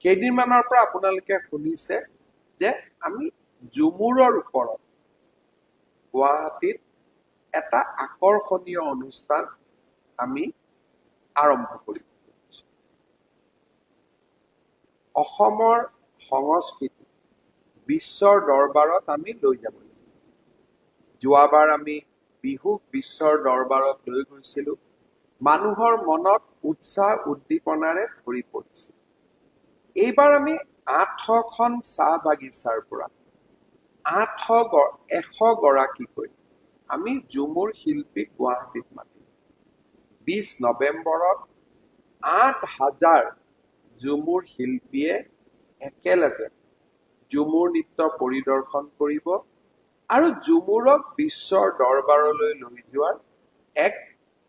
কেইদিনমানৰ পৰা আপোনালোকে শুনিছে যে আমি ঝুমুৰৰ ওপৰত গুৱাহাটীত এটা আকৰ্ষণীয় অনুষ্ঠান আমি আৰম্ভ কৰিম। অসমৰ সংস্কৃতি বিশ্বৰ দৰবাৰত আমি লৈ যাব লাগিব। যোৱাবাৰ আমি বিহুক বিশ্বৰ দৰবাৰত লৈ গৈছিলো। মানুহৰ মনত উৎসাহ উদ্দীপনাৰে ভৰি পৰিছিল। এইবাৰ আমি 800খন চাহ বাগিচাৰ পৰা 100 গৰাকীকৈ আমি ঝুমুৰ শিল্পীক গুৱাহাটীত মাতিম। 20 নৱেম্বৰত 8000 ঝুমুৰ শিল্পীয়ে একেলগে ঝুমুৰ নৃত্য পৰিদৰ্শন কৰিব আৰু ঝুমুৰক বিশ্বৰ দৰবাৰলৈ লৈ যোৱাৰ এক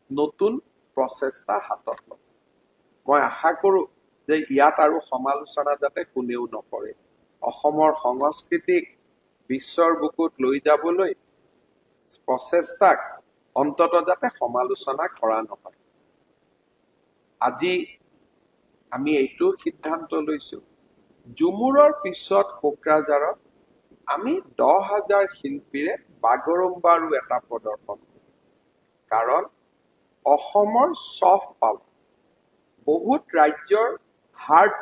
নতুন প্ৰচেষ্টা হাতত ল'ব। মই আশা কৰোঁ যে ইয়াত আৰু সমালোচনা যাতে কোনেও নকৰে। অসমৰ সংস্কৃতিক বিশ্বৰ বুকুত লৈ যাবলৈ প্ৰচেষ্টাক অন্ততঃ যাতে সমালোচনা কৰা নহয়। আজি আমি এইটো সিদ্ধান্ত লৈছোঁ, ঝুমুৰৰ পিছত কোকৰাঝাৰত আমি 10,000 শিল্পীৰে বাগৰুম্বাৰো এটা প্ৰদৰ্শন কৰিম। কাৰণ অসমৰ ছফ্ট পাৱাৰ বহুত ৰাজ্যৰ হাৰ্ড